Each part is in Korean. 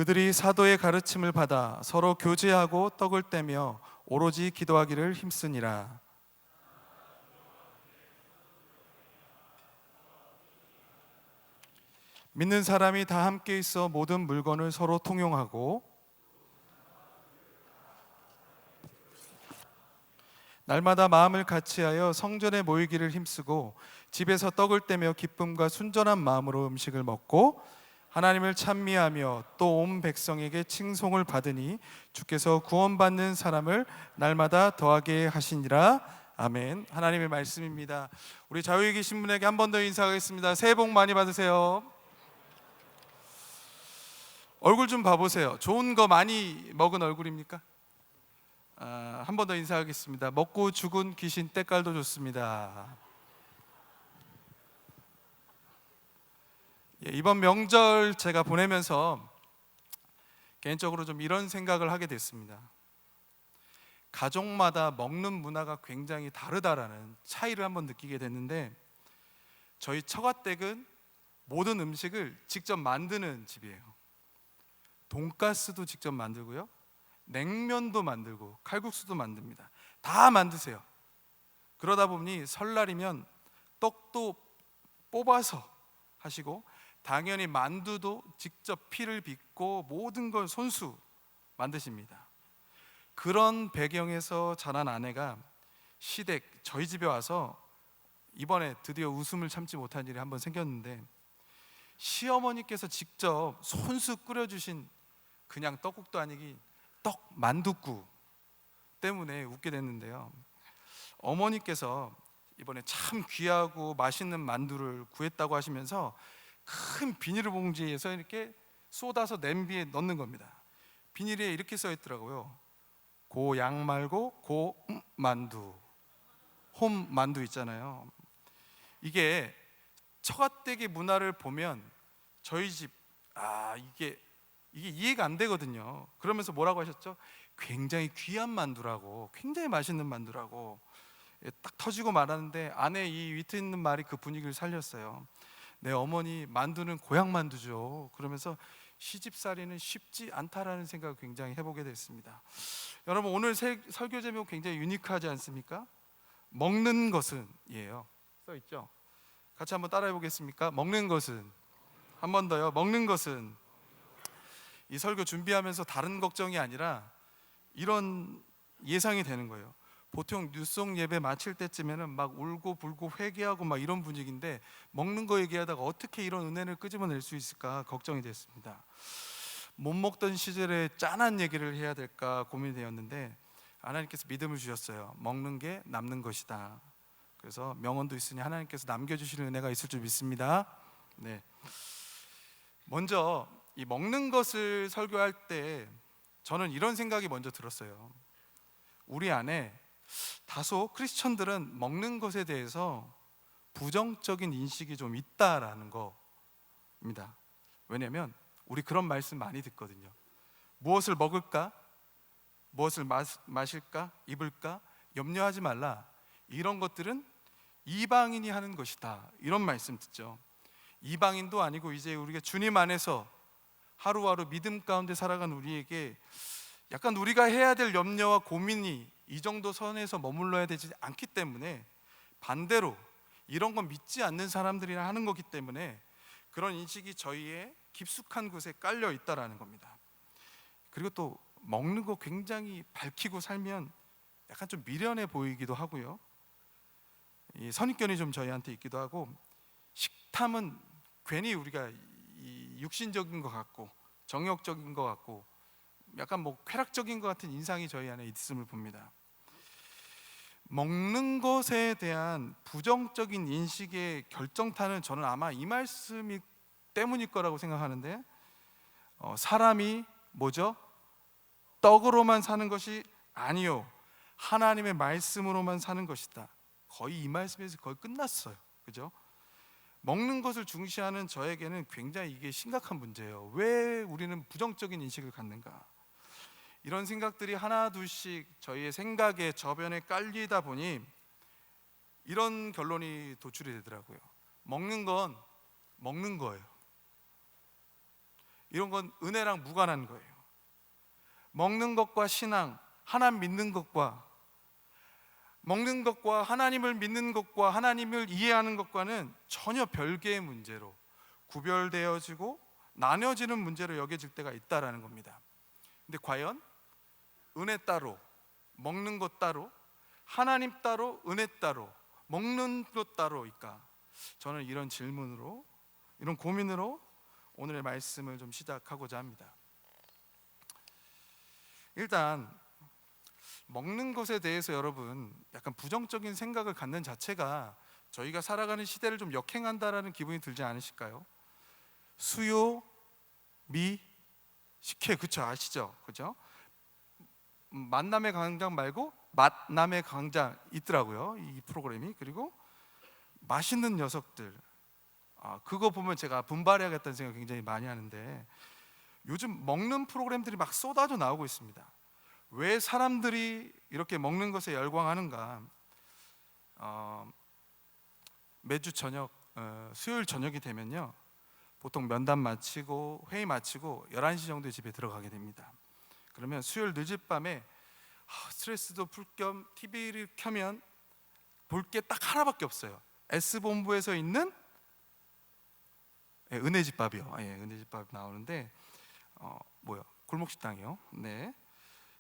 그들이 사도의 가르침을 받아 서로 교제하고 떡을 떼며 오로지 기도하기를 힘쓰니라. 믿는 사람이 다 함께 있어 모든 물건을 서로 통용하고 날마다 마음을 같이하여 성전에 모이기를 힘쓰고 집에서 떡을 떼며 기쁨과 순전한 마음으로 음식을 먹고 하나님을 찬미하며 또 온 백성에게 칭송을 받으니 주께서 구원받는 사람을 날마다 더하게 하시니라. 아멘. 하나님의 말씀입니다. 우리 자유에 계신 분에게 한 번 더 인사하겠습니다. 새해 복 많이 받으세요. 얼굴 좀 봐보세요. 좋은 거 많이 먹은 얼굴입니까? 한 번 더 인사하겠습니다. 먹고 죽은 귀신 때깔도 좋습니다. 이번 명절 제가 보내면서 개인적으로 좀 이런 생각을 하게 됐습니다. 가족마다 먹는 문화가 굉장히 다르다라는 차이를 한번 느끼게 됐는데, 저희 처가댁은 모든 음식을 직접 만드는 집이에요. 돈가스도 직접 만들고요, 냉면도 만들고 칼국수도 만듭니다. 다 만드세요. 그러다 보니 설날이면 떡도 뽑아서 하시고, 당연히 만두도 직접 피를 빚고 모든 걸 손수 만드십니다. 그런 배경에서 자란 아내가 시댁 저희 집에 와서 이번에 드디어 웃음을 참지 못한 일이 한번 생겼는데, 시어머니께서 직접 손수 끓여주신 그냥 떡국도 아니긴 떡 만둣국 때문에 웃게 됐는데요, 어머니께서 이번에 참 귀하고 맛있는 만두를 구했다고 하시면서 큰 비닐봉지에서 이렇게 쏟아서 냄비에 넣는 겁니다. 비닐에 이렇게 써 있더라고요. 고 양 말고 고 만두, 홈 만두 있잖아요. 이게 처가댁의 문화를 보면 저희 집 이게 이해가 안 되거든요. 그러면서 뭐라고 하셨죠? 굉장히 귀한 만두라고, 굉장히 맛있는 만두라고 딱 터지고 말았는데, 아내 이 위트 있는 말이 그 분위기를 살렸어요. 네, 어머니 만두는 고향 만두죠. 그러면서 시집살이는 쉽지 않다라는 생각을 굉장히 해보게 됐습니다. 여러분, 오늘 설교 제목 굉장히 유니크하지 않습니까? 먹는 것은 이에요. 써 있죠? 같이 한번 따라해 보겠습니까? 먹는 것은. 한 번 더요. 먹는 것은. 이 설교 준비하면서 다른 걱정이 아니라 이런 예상이 되는 거예요. 보통 뉴송 예배 마칠 때쯤에는 막 울고 불고 회개하고 막 이런 분위기인데, 먹는 거 얘기하다가 어떻게 이런 은혜를 끄집어낼 수 있을까 걱정이 됐습니다. 못 먹던 시절에 짠한 얘기를 해야 될까 고민이 되었는데, 하나님께서 믿음을 주셨어요. 먹는 게 남는 것이다. 그래서 명언도 있으니 하나님께서 남겨주시는 은혜가 있을 줄 믿습니다. 네. 먼저 이 먹는 것을 설교할 때 저는 이런 생각이 먼저 들었어요. 우리 안에 다소 크리스천들은 먹는 것에 대해서 부정적인 인식이 좀 있다라는 겁니다. 왜냐하면 우리 그런 말씀 많이 듣거든요. 무엇을 먹을까? 무엇을 마실까? 입을까? 염려하지 말라. 이런 것들은 이방인이 하는 것이다. 이런 말씀 듣죠. 이방인도 아니고 이제 우리가 주님 안에서 하루하루 믿음 가운데 살아간 우리에게 약간 우리가 해야 될 염려와 고민이 이 정도 선에서 머물러야 되지 않기 때문에, 반대로 이런 건 믿지 않는 사람들이나 하는 거기 때문에 그런 인식이 저희의 깊숙한 곳에 깔려 있다라는 겁니다. 그리고 또 먹는 거 굉장히 밝히고 살면 약간 좀 미련해 보이기도 하고요, 이 선입견이 좀 저희한테 있기도 하고, 식탐은 괜히 우리가 육신적인 것 같고 정욕적인 것 같고 약간 쾌락적인 것 같은 인상이 저희 안에 있음을 봅니다. 먹는 것에 대한 부정적인 인식의 결정타는 저는 아마 이 말씀이 때문일 거라고 생각하는데, 사람이 뭐죠? 떡으로만 사는 것이 아니요 하나님의 말씀으로만 사는 것이다. 거의 이 말씀에서 거의 끝났어요. 그죠? 먹는 것을 중시하는 저에게는 굉장히 이게 심각한 문제예요. 왜 우리는 부정적인 인식을 갖는가? 이런 생각들이 하나 둘씩 저희의 생각에 저변에 깔리다 보니 이런 결론이 도출이 되더라고요. 먹는 건 먹는 거예요. 이런 건 은혜랑 무관한 거예요. 먹는 것과 신앙, 하나님 믿는 것과 먹는 것과 하나님을 믿는 것과 하나님을 이해하는 것과는 전혀 별개의 문제로 구별되어지고 나뉘어지는 문제로 여겨질 때가 있다라는 겁니다. 근데 과연 은혜 따로, 먹는 것 따로, 하나님 따로, 은혜 따로, 먹는 것 따로일까? 저는 이런 질문으로, 이런 고민으로 오늘의 말씀을 좀 시작하고자 합니다. 일단 먹는 것에 대해서 여러분 약간 부정적인 생각을 갖는 자체가 저희가 살아가는 시대를 좀 역행한다라는 기분이 들지 않으실까요? 수요, 미, 식혜, 그쵸, 아시죠? 그죠? 만남의 광장 말고 맛남의 광장 있더라고요, 이 프로그램이. 그리고 맛있는 녀석들, 그거 보면 제가 분발해야겠다는 생각 굉장히 많이 하는데, 요즘 먹는 프로그램들이 막 쏟아져 나오고 있습니다. 왜 사람들이 이렇게 먹는 것에 열광하는가? 매주 저녁, 수요일 저녁이 되면요, 보통 면담 마치고 회의 마치고 11시 정도에 집에 들어가게 됩니다. 그러면 수요일 늦은 밤에 스트레스도 풀 겸 TV를 켜면 볼 게 딱 하나밖에 없어요. S본부에서 있는 은혜집밥이요. 은혜집밥 나오는데 골목식당이요. 네.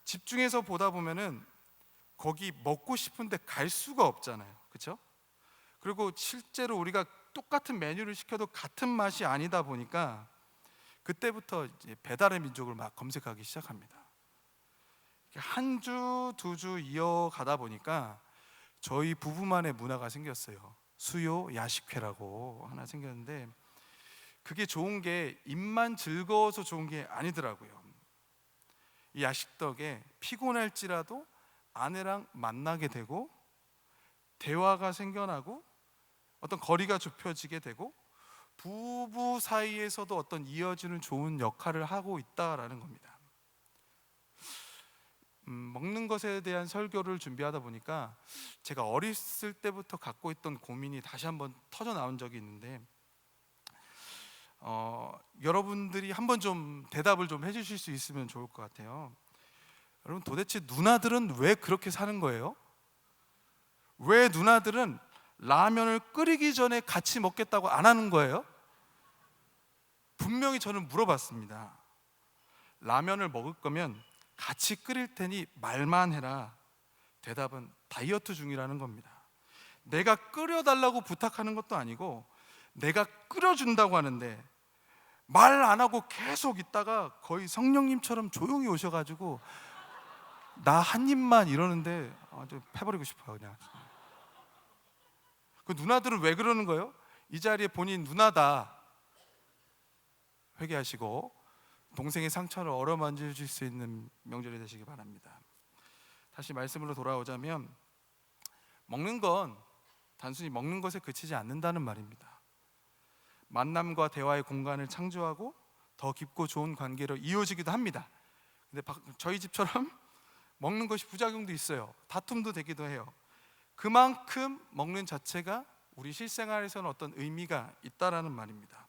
집중해서 보다 보면은 거기 먹고 싶은데 갈 수가 없잖아요. 그렇죠? 그리고 실제로 우리가 똑같은 메뉴를 시켜도 같은 맛이 아니다 보니까 그때부터 이제 배달의 민족을 막 검색하기 시작합니다. 한 주, 두 주 이어가다 보니까 저희 부부만의 문화가 생겼어요. 수요 야식회라고 하나 생겼는데, 그게 좋은 게 입만 즐거워서 좋은 게 아니더라고요. 이 야식 덕에 피곤할지라도 아내랑 만나게 되고 대화가 생겨나고 어떤 거리가 좁혀지게 되고 부부 사이에서도 어떤 이어지는 좋은 역할을 하고 있다라는 겁니다. 먹는 것에 대한 설교를 준비하다 보니까 제가 어렸을 때부터 갖고 있던 고민이 다시 한번 터져 나온 적이 있는데, 여러분들이 한번 좀 대답을 좀 해주실 수 있으면 좋을 것 같아요. 여러분, 도대체 누나들은 왜 그렇게 사는 거예요? 왜 누나들은 라면을 끓이기 전에 같이 먹겠다고 안 하는 거예요? 분명히 저는 물어봤습니다. 라면을 먹을 거면 같이 끓일 테니 말만 해라. 대답은 다이어트 중이라는 겁니다. 내가 끓여달라고 부탁하는 것도 아니고 내가 끓여준다고 하는데 말 안 하고 계속 있다가 거의 성령님처럼 조용히 오셔가지고 나 한 입만 이러는데 좀 패버리고 싶어요, 그냥. 그 누나들은 왜 그러는 거예요? 이 자리에 본인 누나다 회개하시고 동생의 상처를 어루만져 줄 수 있는 명절이 되시기 바랍니다. 다시 말씀으로 돌아오자면, 먹는 건 단순히 먹는 것에 그치지 않는다는 말입니다. 만남과 대화의 공간을 창조하고 더 깊고 좋은 관계로 이어지기도 합니다. 근데 저희 집처럼 먹는 것이 부작용도 있어요. 다툼도 되기도 해요. 그만큼 먹는 자체가 우리 실생활에서는 어떤 의미가 있다라는 말입니다.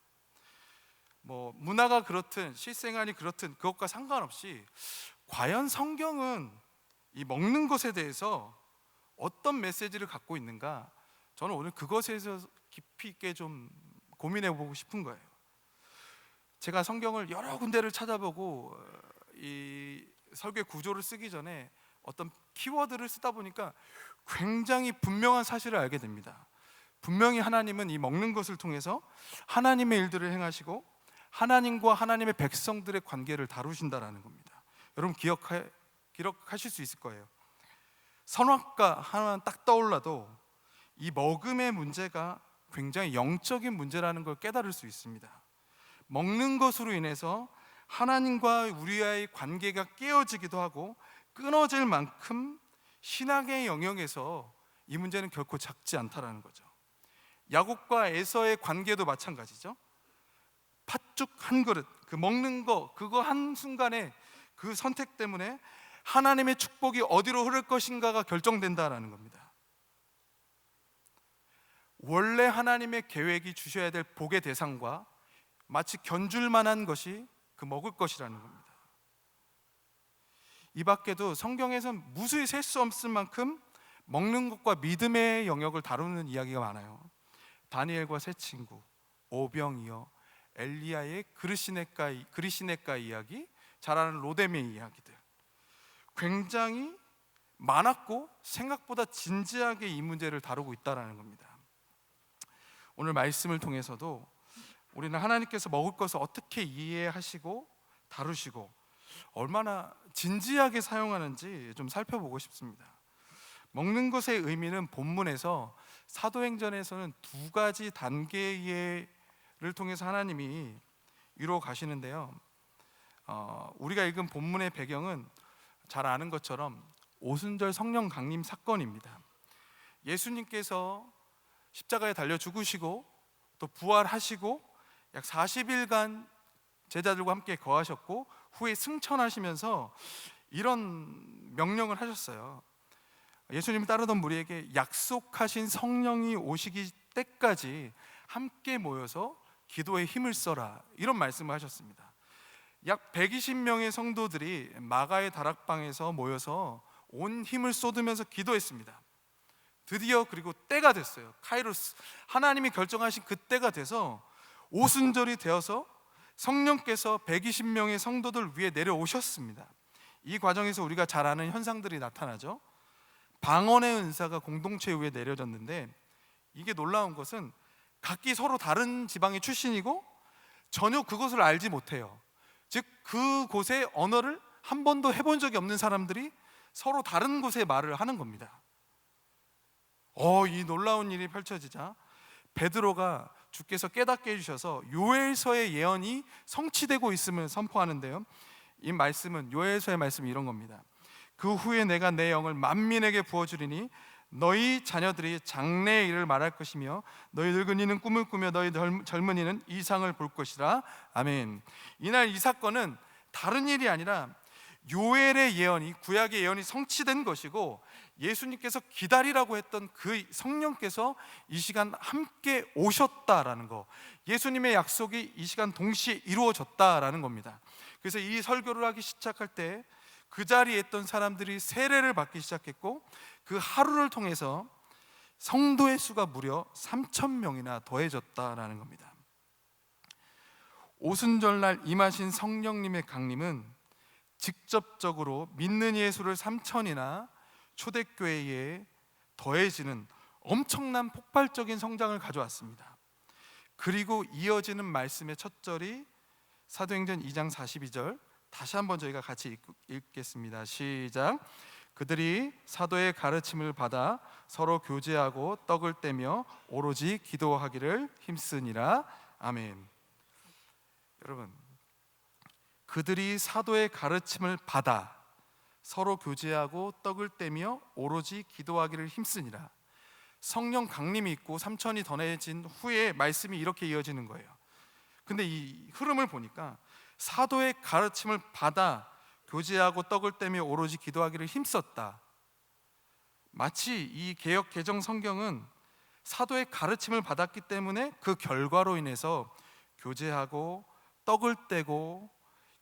문화가 그렇든 실생활이 그렇든 그것과 상관없이 과연 성경은 이 먹는 것에 대해서 어떤 메시지를 갖고 있는가, 저는 오늘 그것에 대해서 깊이 있게 좀 고민해 보고 싶은 거예요. 제가 성경을 여러 군데를 찾아보고 이 설교 구조를 쓰기 전에 어떤 키워드를 쓰다 보니까 굉장히 분명한 사실을 알게 됩니다. 분명히 하나님은 이 먹는 것을 통해서 하나님의 일들을 행하시고 하나님과 하나님의 백성들의 관계를 다루신다라는 겁니다. 여러분 기록하실 수 있을 거예요. 선악과 하나만 딱 떠올라도 이 먹음의 문제가 굉장히 영적인 문제라는 걸 깨달을 수 있습니다. 먹는 것으로 인해서 하나님과 우리와의 관계가 깨어지기도 하고 끊어질 만큼 신앙의 영역에서 이 문제는 결코 작지 않다라는 거죠. 야곱과 에서의 관계도 마찬가지죠. 팥죽 한 그릇, 그 먹는 거, 그거 한 순간에 그 선택 때문에 하나님의 축복이 어디로 흐를 것인가가 결정된다라는 겁니다. 원래 하나님의 계획이 주셔야 될 복의 대상과 마치 견줄 만한 것이 그 먹을 것이라는 겁니다. 이 밖에도 성경에선 무수히 셀 수 없을 만큼 먹는 것과 믿음의 영역을 다루는 이야기가 많아요. 다니엘과 세 친구, 오병이어, 엘리야의 그리시네가 이야기, 잘 아는 로데메의 이야기들, 굉장히 많았고 생각보다 진지하게 이 문제를 다루고 있다는 겁니다. 오늘 말씀을 통해서도 우리는 하나님께서 먹을 것을 어떻게 이해하시고 다루시고 얼마나 진지하게 사용하는지 좀 살펴보고 싶습니다. 먹는 것의 의미는 본문에서 사도행전에서는 두 가지 단계를 통해서 하나님이 이루어 가시는데요. 우리가 읽은 본문의 배경은 잘 아는 것처럼 오순절 성령 강림 사건입니다. 예수님께서 십자가에 달려 죽으시고 또 부활하시고 약 40일간 제자들과 함께 거하셨고 후에 승천하시면서 이런 명령을 하셨어요. 예수님이 따르던 무리에게 약속하신 성령이 오시기 때까지 함께 모여서 기도에 힘을 써라, 이런 말씀을 하셨습니다. 약 120명의 성도들이 마가의 다락방에서 모여서 온 힘을 쏟으면서 기도했습니다. 드디어 그리고 때가 됐어요. 카이로스, 하나님이 결정하신 그 때가 돼서 오순절이 되어서 성령께서 120명의 성도들 위에 내려오셨습니다. 이 과정에서 우리가 잘 아는 현상들이 나타나죠. 방언의 은사가 공동체 위에 내려졌는데, 이게 놀라운 것은 각기 서로 다른 지방의 출신이고 전혀 그것을 알지 못해요. 즉 그곳의 언어를 한 번도 해본 적이 없는 사람들이 서로 다른 곳의 말을 하는 겁니다. 이 놀라운 일이 펼쳐지자 베드로가 주께서 깨닫게 해주셔서 요엘서의 예언이 성취되고 있음을 선포하는데요, 이 말씀은, 요엘서의 말씀이 이런 겁니다. 그 후에 내가 내 영을 만민에게 부어주리니 너희 자녀들이 장래의 일을 말할 것이며 너희 늙은이는 꿈을 꾸며 너희 젊은이는 이상을 볼 것이라. 아멘. 이날 이 사건은 다른 일이 아니라 요엘의 예언이, 구약의 예언이 성취된 것이고 예수님께서 기다리라고 했던 그 성령께서 이 시간 함께 오셨다라는 거, 예수님의 약속이 이 시간 동시에 이루어졌다라는 겁니다. 그래서 이 설교를 하기 시작할 때 그 자리에 있던 사람들이 세례를 받기 시작했고 그 하루를 통해서 성도의 수가 무려 3,000명이나 더해졌다라는 겁니다. 오순절날 임하신 성령님의 강림은 직접적으로 믿는 이의 수를 3,000이나 초대교회에 더해지는 엄청난 폭발적인 성장을 가져왔습니다. 그리고 이어지는 말씀의 첫 절이 사도행전 2장 42절, 다시 한번 저희가 같이 읽겠습니다. 시작. 그들이 사도의 가르침을 받아 서로 교제하고 떡을 떼며 오로지 기도하기를 힘쓰니라. 아멘. 여러분, 그들이 사도의 가르침을 받아 서로 교제하고 떡을 떼며 오로지 기도하기를 힘쓰니라. 성령 강림이 있고 3,000이 더해진 후에 말씀이 이렇게 이어지는 거예요. 근데 이 흐름을 보니까 사도의 가르침을 받아 교제하고 떡을 떼며 오로지 기도하기를 힘썼다. 마치 이 개역 개정 성경은 사도의 가르침을 받았기 때문에 그 결과로 인해서 교제하고 떡을 떼고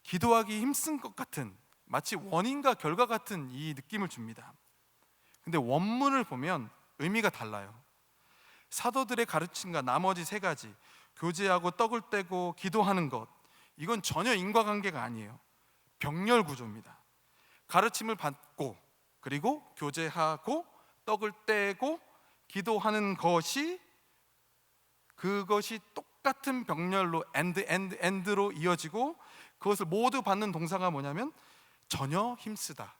기도하기 힘쓴 것 같은, 마치 원인과 결과 같은 이 느낌을 줍니다. 근데 원문을 보면 의미가 달라요. 사도들의 가르침과 나머지 세 가지, 교제하고 떡을 떼고 기도하는 것, 이건 전혀 인과관계가 아니에요. 병렬 구조입니다. 가르침을 받고 그리고 교제하고 떡을 떼고 기도하는 것이, 그것이 똑같은 병렬로 엔드로 이어지고 그것을 모두 받는 동사가 뭐냐면 전혀 힘쓰다.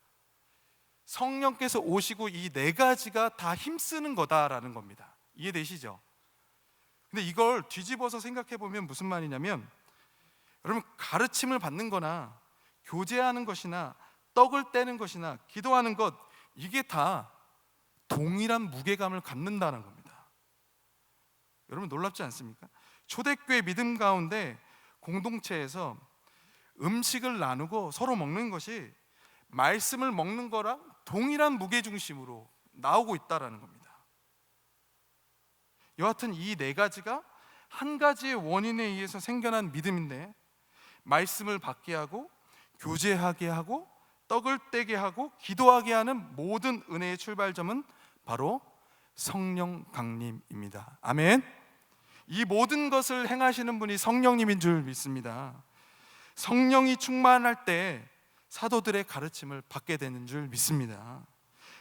성령께서 오시고 이 네 가지가 다 힘쓰는 거다라는 겁니다. 이해되시죠? 근데 이걸 뒤집어서 생각해 보면 무슨 말이냐면, 여러분, 가르침을 받는 거나 교제하는 것이나 떡을 떼는 것이나 기도하는 것, 이게 다 동일한 무게감을 갖는다는 겁니다. 여러분, 놀랍지 않습니까? 초대교회 믿음 가운데 공동체에서 음식을 나누고 서로 먹는 것이 말씀을 먹는 거랑 동일한 무게중심으로 나오고 있다는 겁니다. 여하튼 이 네 가지가 한 가지의 원인에 의해서 생겨난 믿음인데, 말씀을 받게 하고 교제하게 하고 떡을 떼게 하고 기도하게 하는 모든 은혜의 출발점은 바로 성령 강림입니다. 아멘. 이 모든 것을 행하시는 분이 성령님인 줄 믿습니다. 성령이 충만할 때 사도들의 가르침을 받게 되는 줄 믿습니다.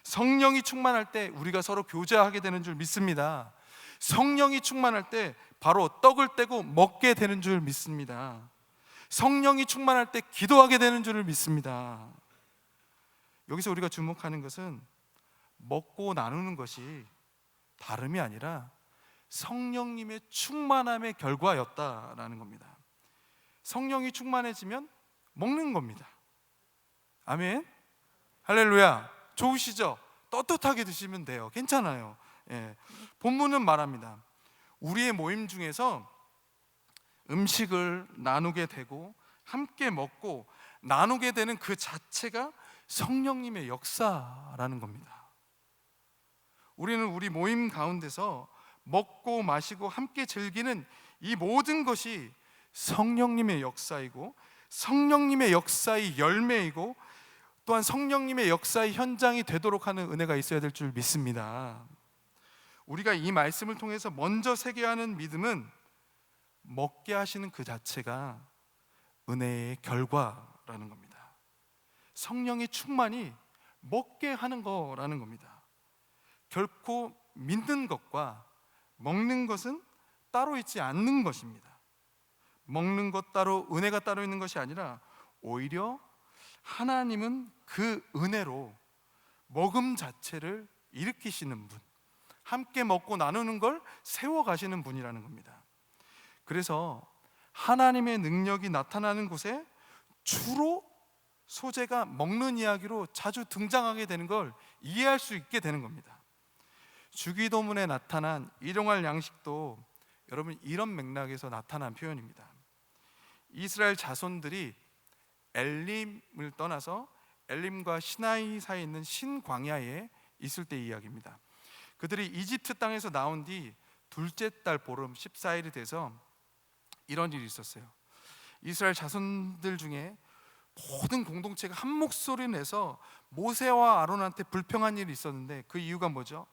성령이 충만할 때 우리가 서로 교제하게 되는 줄 믿습니다. 성령이 충만할 때 바로 떡을 떼고 먹게 되는 줄 믿습니다. 성령이 충만할 때 기도하게 되는 줄을 믿습니다. 여기서 우리가 주목하는 것은 먹고 나누는 것이 다름이 아니라 성령님의 충만함의 결과였다라는 겁니다. 성령이 충만해지면 먹는 겁니다. 아멘. 할렐루야. 좋으시죠? 떳떳하게 드시면 돼요. 괜찮아요. 본문은 말합니다. 우리의 모임 중에서 음식을 나누게 되고 함께 먹고 나누게 되는 그 자체가 성령님의 역사라는 겁니다. 우리는 우리 모임 가운데서 먹고 마시고 함께 즐기는 이 모든 것이 성령님의 역사이고 성령님의 역사의 열매이고 또한 성령님의 역사의 현장이 되도록 하는 은혜가 있어야 될 줄 믿습니다. 우리가 이 말씀을 통해서 먼저 새겨야 하는 믿음은 먹게 하시는 그 자체가 은혜의 결과라는 겁니다. 성령의 충만이 먹게 하는 거라는 겁니다. 결코 믿는 것과 먹는 것은 따로 있지 않는 것입니다. 먹는 것 따로 은혜가 따로 있는 것이 아니라 오히려 하나님은 그 은혜로 먹음 자체를 일으키시는 분, 함께 먹고 나누는 걸 세워가시는 분이라는 겁니다. 그래서 하나님의 능력이 나타나는 곳에 주로 소재가 먹는 이야기로 자주 등장하게 되는 걸 이해할 수 있게 되는 겁니다. 주기도문에 나타난 일용할 양식도 여러분 이런 맥락에서 나타난 표현입니다. 이스라엘 자손들이 엘림을 떠나서 엘림과 시나이 사이에 있는 신광야에 있을 때 이야기입니다. 그들이 이집트 땅에서 나온 뒤 둘째 달 보름 14일이 돼서 이런 일이 있었어요. 이스라엘 자손들 중에 모든 공동체가 한 목소리 내서 모세와 아론한테 불평한 일이 있었는데 그 이유가 뭐죠?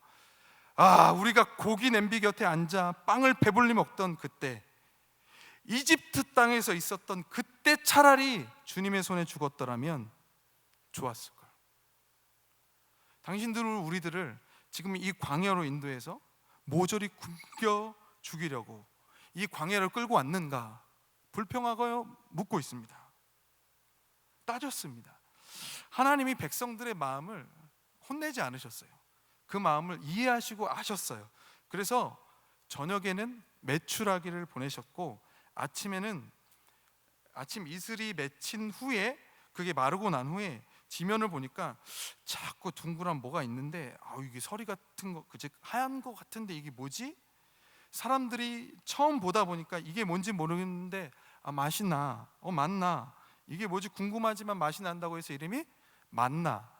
우리가 고기 냄비 곁에 앉아 빵을 배불리 먹던 그때, 이집트 땅에서 있었던 그때 차라리 주님의 손에 죽었더라면 좋았을 거예요. 당신들은 우리들을 지금 이 광야로 인도해서 모조리 굶겨 죽이려고 이 광야를 끌고 왔는가 불평하고 묻고 있습니다. 따졌습니다. 하나님이 백성들의 마음을 혼내지 않으셨어요. 그 마음을 이해하시고 아셨어요. 그래서 저녁에는 메추라기를 보내셨고 아침에는 아침 이슬이 맺힌 후에 그게 마르고 난 후에 지면을 보니까 자꾸 둥그란 뭐가 있는데 이게 서리 같은 거, 그제 하얀 거 같은데 이게 뭐지? 사람들이 처음 보다 보니까 이게 뭔지 모르겠는데 맛이 나, 맞나? 이게 뭐지 궁금하지만 맛이 난다고 해서 이름이 만나.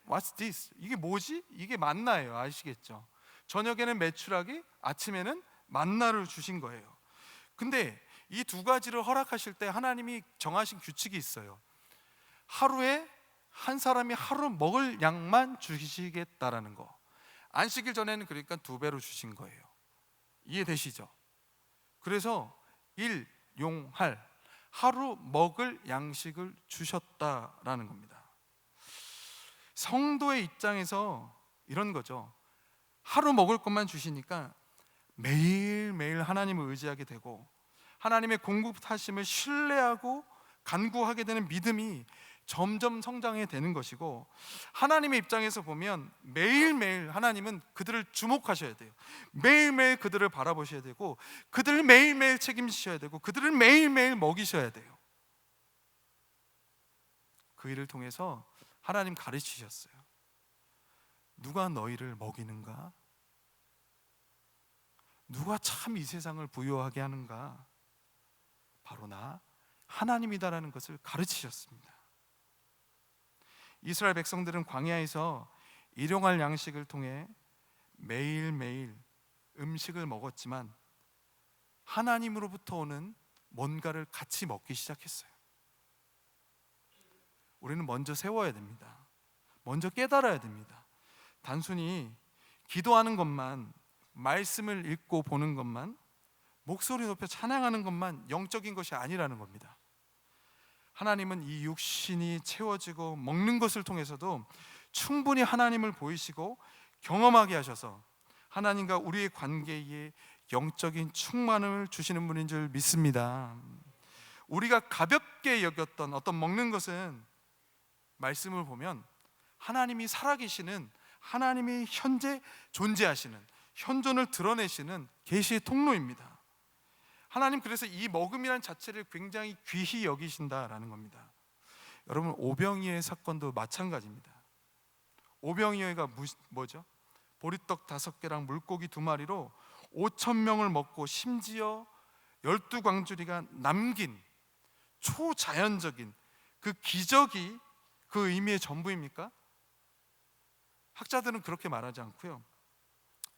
What's this? 이게 뭐지? 이게 만나예요. 아시겠죠? 저녁에는 메추라기, 아침에는 만나를 주신 거예요. 근데 이 두 가지를 허락하실 때 하나님이 정하신 규칙이 있어요. 하루에 한 사람이 하루 먹을 양만 주시겠다라는 거. 안식일 전에는 그러니까 2배로 주신 거예요. 이해되시죠? 그래서 일용할 하루 먹을 양식을 주셨다라는 겁니다. 성도의 입장에서 이런 거죠. 하루 먹을 것만 주시니까 매일매일 하나님을 의지하게 되고 하나님의 공급하심을 신뢰하고 간구하게 되는 믿음이 점점 성장해 되는 것이고, 하나님의 입장에서 보면 매일매일 하나님은 그들을 주목하셔야 돼요. 매일매일 그들을 바라보셔야 되고 그들을 매일매일 책임지셔야 되고 그들을 매일매일 먹이셔야 돼요. 그 일을 통해서 하나님 가르치셨어요. 누가 너희를 먹이는가? 누가 참 이 세상을 부유하게 하는가? 바로 나 하나님이다라는 것을 가르치셨습니다. 이스라엘 백성들은 광야에서 일용할 양식을 통해 매일매일 음식을 먹었지만 하나님으로부터 오는 뭔가를 같이 먹기 시작했어요. 우리는 먼저 세워야 됩니다. 먼저 깨달아야 됩니다. 단순히 기도하는 것만, 말씀을 읽고 보는 것만, 목소리 높여 찬양하는 것만 영적인 것이 아니라는 겁니다. 하나님은 이 육신이 채워지고 먹는 것을 통해서도 충분히 하나님을 보이시고 경험하게 하셔서 하나님과 우리의 관계에 영적인 충만을 주시는 분인 줄 믿습니다. 우리가 가볍게 여겼던 어떤 먹는 것은 말씀을 보면 하나님이 살아계시는, 하나님이 현재 존재하시는, 현존을 드러내시는 계시의 통로입니다. 하나님 그래서 이 먹음이란 자체를 굉장히 귀히 여기신다라는 겁니다. 여러분, 오병이어의 사건도 마찬가지입니다. 오병이어가 뭐죠? 보리떡 5개랑 물고기 2마리로 5,000명을 먹고 심지어 12광주리가 남긴 초자연적인 그 기적이 그 의미의 전부입니까? 학자들은 그렇게 말하지 않고요,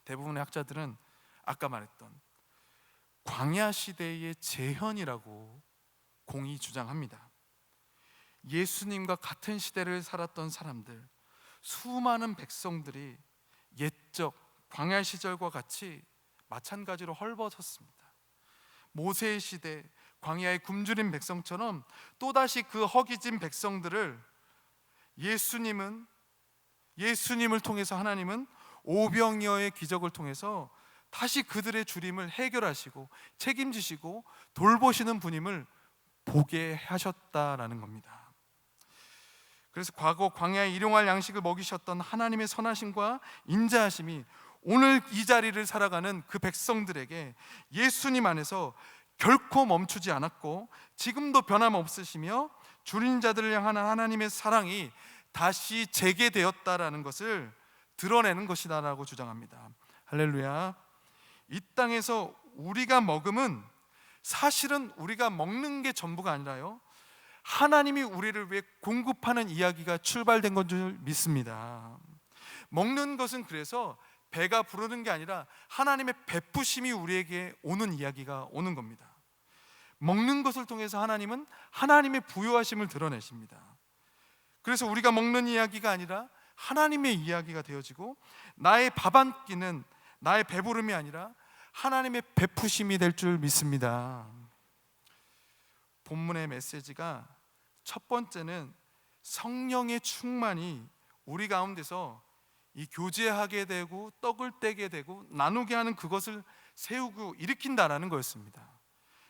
대부분의 학자들은 아까 말했던 광야 시대의 재현이라고 공히 주장합니다. 예수님과 같은 시대를 살았던 사람들, 수많은 백성들이 옛적 광야 시절과 같이 마찬가지로 헐벗었습니다. 모세의 시대 광야에 굶주린 백성처럼 또다시 그 허기진 백성들을 예수님을 통해서 하나님은 오병이어의 기적을 통해서 다시 그들의 주림을 해결하시고 책임지시고 돌보시는 분임을 보게 하셨다라는 겁니다. 그래서 과거 광야에 일용할 양식을 먹이셨던 하나님의 선하심과 인자하심이 오늘 이 자리를 살아가는 그 백성들에게 예수님 안에서 결코 멈추지 않았고 지금도 변함없으시며 줄인 자들을 향하는 하나님의 사랑이 다시 재개되었다라는 것을 드러내는 것이다라고 주장합니다. 할렐루야. 이 땅에서 우리가 먹음은 사실은 우리가 먹는 게 전부가 아니라요, 하나님이 우리를 위해 공급하는 이야기가 출발된 건 줄 믿습니다. 먹는 것은 그래서 배가 부르는 게 아니라 하나님의 베푸심이 우리에게 오는 이야기가 오는 겁니다. 먹는 것을 통해서 하나님은 하나님의 부요하심을 드러내십니다. 그래서 우리가 먹는 이야기가 아니라 하나님의 이야기가 되어지고 나의 밥 한 끼는 나의 배부름이 아니라 하나님의 베푸심이 될 줄 믿습니다. 본문의 메시지가 첫 번째는 성령의 충만이 우리 가운데서 이 교제하게 되고 떡을 떼게 되고 나누게 하는 그것을 세우고 일으킨다라는 거였습니다.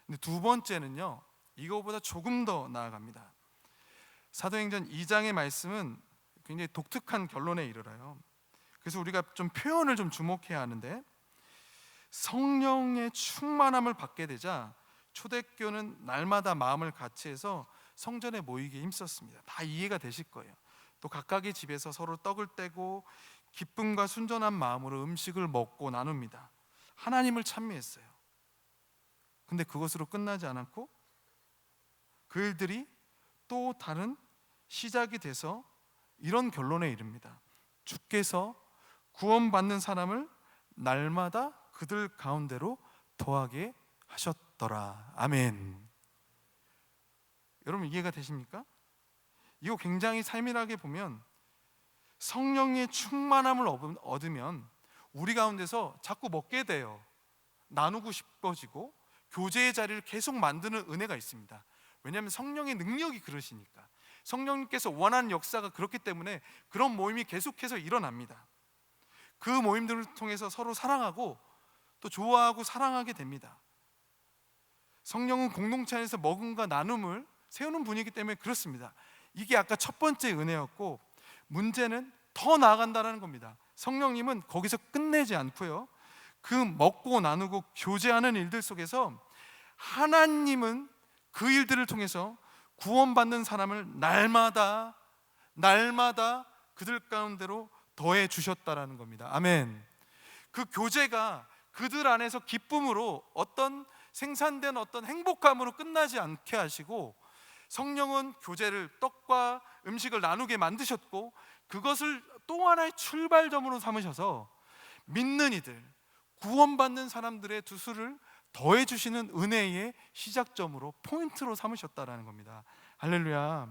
근데 두 번째는요, 이거보다 조금 더 나아갑니다. 사도행전 2장의 말씀은 굉장히 독특한 결론에 이르러요. 그래서 우리가 좀 표현을 좀 주목해야 하는데, 성령의 충만함을 받게 되자 초대교는 날마다 마음을 같이해서 성전에 모이기에 힘썼습니다. 다 이해가 되실 거예요. 또 각각의 집에서 서로 떡을 떼고 기쁨과 순전한 마음으로 음식을 먹고 나눕니다. 하나님을 찬미했어요. 근데 그것으로 끝나지 않았고 그 일들이 또 다른 시작이 돼서 이런 결론에 이릅니다. 주께서 구원받는 사람을 날마다 그들 가운데로 더하게 하셨더라. 아멘. 여러분, 이해가 되십니까? 이거 굉장히 살밀하게 보면 성령의 충만함을 얻으면 우리 가운데서 자꾸 먹게 돼요. 나누고 싶어지고 교제의 자리를 계속 만드는 은혜가 있습니다. 왜냐하면 성령의 능력이 그러시니까, 성령님께서 원하는 역사가 그렇기 때문에 그런 모임이 계속해서 일어납니다. 그 모임들을 통해서 서로 사랑하고 또 좋아하고 사랑하게 됩니다. 성령은 공동체 안에서 먹음과 나눔을 세우는 분이기 때문에 그렇습니다. 이게 아까 첫 번째 은혜였고, 문제는 더 나아간다는 겁니다. 성령님은 거기서 끝내지 않고요, 그 먹고 나누고 교제하는 일들 속에서 하나님은 그 일들을 통해서 구원받는 사람을 날마다 그들 가운데로 더해 주셨다라는 겁니다. 아멘. 그 교제가 그들 안에서 기쁨으로 어떤 생산된 어떤 행복감으로 끝나지 않게 하시고, 성령은 교제를, 떡과 음식을 나누게 만드셨고 그것을 또 하나의 출발점으로 삼으셔서 믿는 이들, 구원받는 사람들의 두 수를 더해 주시는 은혜의 시작점으로 포인트로 삼으셨다라는 겁니다. 할렐루야.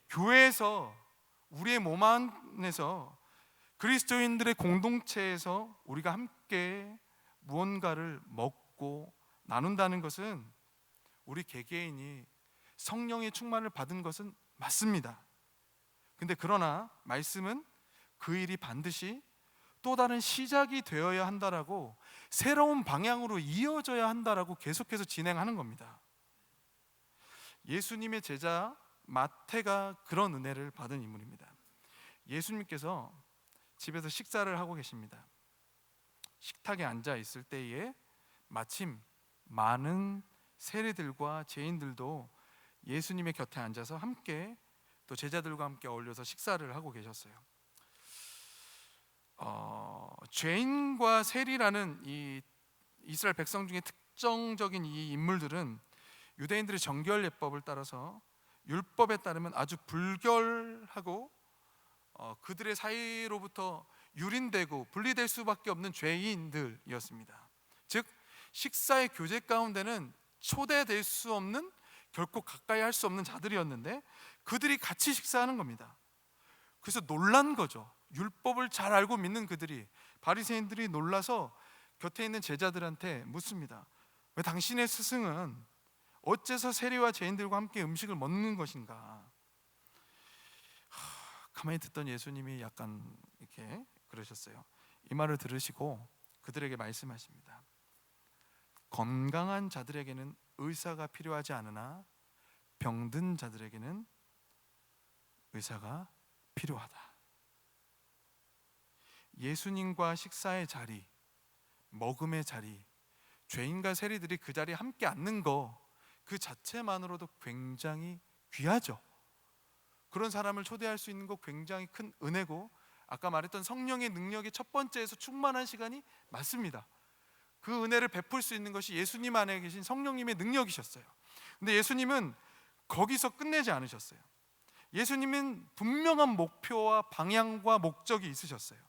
교회에서 우리의 몸 안에서 그리스도인들의 공동체에서 우리가 함께 무언가를 먹고 나눈다는 것은 우리 개개인이 성령의 충만을 받은 것은 맞습니다. 근데 그러나 말씀은 그 일이 반드시 또 다른 시작이 되어야 한다라고, 새로운 방향으로 이어져야 한다라고 계속해서 진행하는 겁니다. 예수님의 제자 마태가 그런 은혜를 받은 인물입니다. 예수님께서 집에서 식사를 하고 계십니다. 식탁에 앉아 있을 때에 마침 많은 세리들과 죄인들도 예수님의 곁에 앉아서 함께, 또 제자들과 함께 어울려서 식사를 하고 계셨어요. 죄인과 세리라는 이 이스라엘 백성 중에 특정적인 이 인물들은 유대인들의 정결 예법을 따라서 율법에 따르면 아주 불결하고 그들의 사이로부터 유린되고 분리될 수밖에 없는 죄인들이었습니다. 즉 식사의 교제 가운데는 초대될 수 없는, 결코 가까이 할 수 없는 자들이었는데 그들이 같이 식사하는 겁니다. 그래서 놀란 거죠. 율법을 잘 알고 믿는 그들이, 바리새인들이 놀라서 곁에 있는 제자들한테 묻습니다. 왜 당신의 스승은 어째서 세리와 죄인들과 함께 음식을 먹는 것인가? 가만히 듣던 예수님이 약간 이렇게 그러셨어요. 이 말을 들으시고 그들에게 말씀하십니다. 건강한 자들에게는 의사가 필요하지 않으나 병든 자들에게는 의사가 필요하다. 예수님과 식사의 자리, 먹음의 자리, 죄인과 세리들이 그 자리에 함께 앉는 거, 그 자체만으로도 굉장히 귀하죠. 그런 사람을 초대할 수 있는 거 굉장히 큰 은혜고, 아까 말했던 성령의 능력의 첫 번째에서 충만한 시간이 맞습니다. 그 은혜를 베풀 수 있는 것이 예수님 안에 계신 성령님의 능력이셨어요. 근데 예수님은 거기서 끝내지 않으셨어요. 예수님은 분명한 목표와 방향과 목적이 있으셨어요.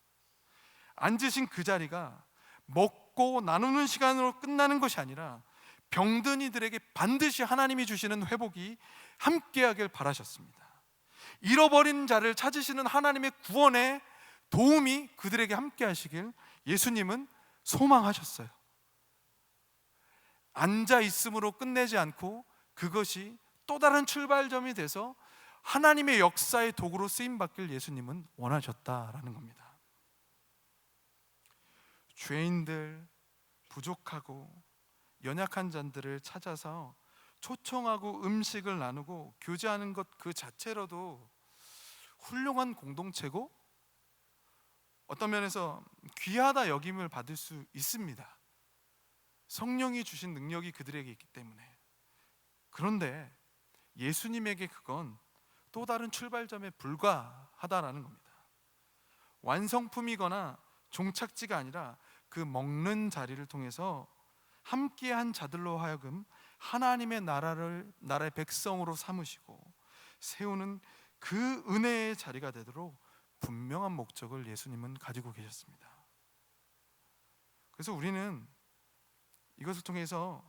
앉으신 그 자리가 먹고 나누는 시간으로 끝나는 것이 아니라 병든 이들에게 반드시 하나님이 주시는 회복이 함께하길 바라셨습니다. 잃어버린 자를 찾으시는 하나님의 구원의 도움이 그들에게 함께하시길 예수님은 소망하셨어요. 앉아 있음으로 끝내지 않고 그것이 또 다른 출발점이 돼서 하나님의 역사의 도구로 쓰임 받길 예수님은 원하셨다라는 겁니다. 죄인들, 부족하고 연약한 자들을 찾아서 초청하고 음식을 나누고 교제하는 것 그 자체로도 훌륭한 공동체고, 어떤 면에서 귀하다 여김을 받을 수 있습니다. 성령이 주신 능력이 그들에게 있기 때문에. 그런데 예수님에게 그건 또 다른 출발점에 불과하다라는 겁니다. 완성품이거나 종착지가 아니라 그 먹는 자리를 통해서 함께한 자들로 하여금 하나님의 나라의 백성으로 삼으시고 세우는 그 은혜의 자리가 되도록 분명한 목적을 예수님은 가지고 계셨습니다. 그래서 우리는 이것을 통해서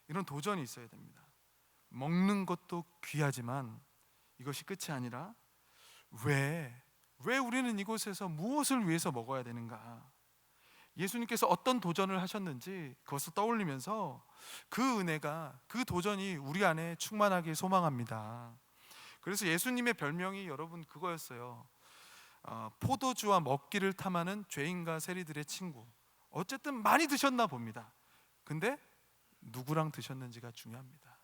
이런 도전이 있어야 됩니다. 먹는 것도 귀하지만 이것이 끝이 아니라 왜 우리는 이곳에서 무엇을 위해서 먹어야 되는가? 예수님께서 어떤 도전을 하셨는지 그것을 떠올리면서 그 은혜가, 그 도전이 우리 안에 충만하길 소망합니다. 그래서 예수님의 별명이 여러분 그거였어요. 포도주와 먹기를 탐하는 죄인과 세리들의 친구. 어쨌든 많이 드셨나 봅니다. 근데 누구랑 드셨는지가 중요합니다.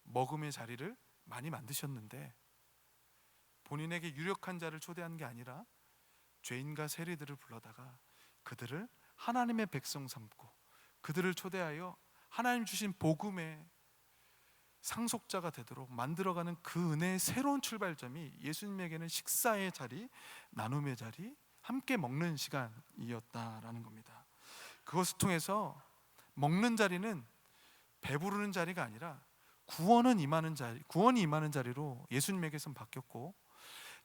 먹음의 자리를 많이 만드셨는데 본인에게 유력한 자를 초대한 게 아니라 죄인과 세리들을 불러다가 그들을 하나님의 백성 삼고 그들을 초대하여 하나님 주신 복음의 상속자가 되도록 만들어가는 그 은혜의 새로운 출발점이 예수님에게는 식사의 자리, 나눔의 자리, 함께 먹는 시간이었다라는 겁니다. 그것을 통해서 먹는 자리는 배부르는 자리가 아니라 구원이 임하는 자리로 예수님에게선 바뀌었고,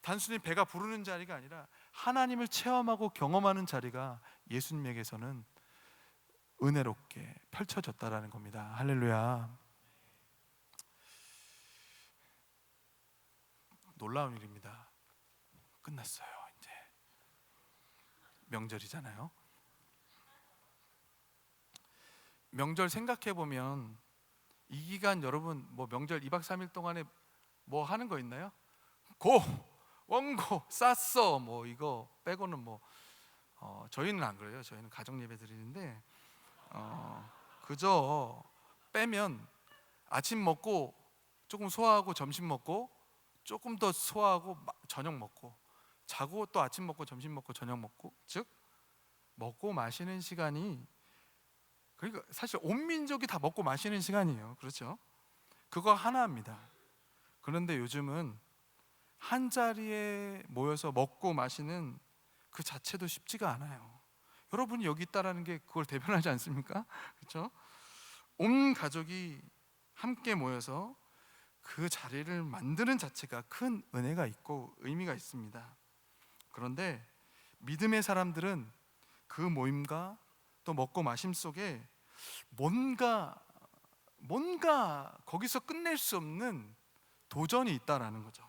단순히 배가 부르는 자리가 아니라 하나님을 체험하고 경험하는 자리가 예수님에게서는 은혜롭게 펼쳐졌다라는 겁니다. 할렐루야. 놀라운 일입니다. 끝났어요. 이제 명절이잖아요. 명절 생각해 보면 이 기간 여러분 뭐 명절 2박 3일 동안에 뭐 하는 거 있나요? 고 원고 쌌어 뭐 이거 빼고는 뭐 저희는 안 그래요. 저희는 가정 예배 드리는데 그저 빼면 아침 먹고 조금 소화하고 점심 먹고 조금 더 소화하고 저녁 먹고 자고 또 아침 먹고 점심 먹고 저녁 먹고, 즉 먹고 마시는 시간이, 그러니까 사실 온 민족이 다 먹고 마시는 시간이에요. 그렇죠? 그거 하나입니다. 그런데 요즘은 한 자리에 모여서 먹고 마시는 그 자체도 쉽지가 않아요. 여러분이 여기 있다라는 게 그걸 대변하지 않습니까? 그렇죠? 온 가족이 함께 모여서 그 자리를 만드는 자체가 큰 은혜가 있고 의미가 있습니다. 그런데 믿음의 사람들은 그 모임과 또 먹고 마심 속에 뭔가 거기서 끝낼 수 없는 도전이 있다라는 거죠.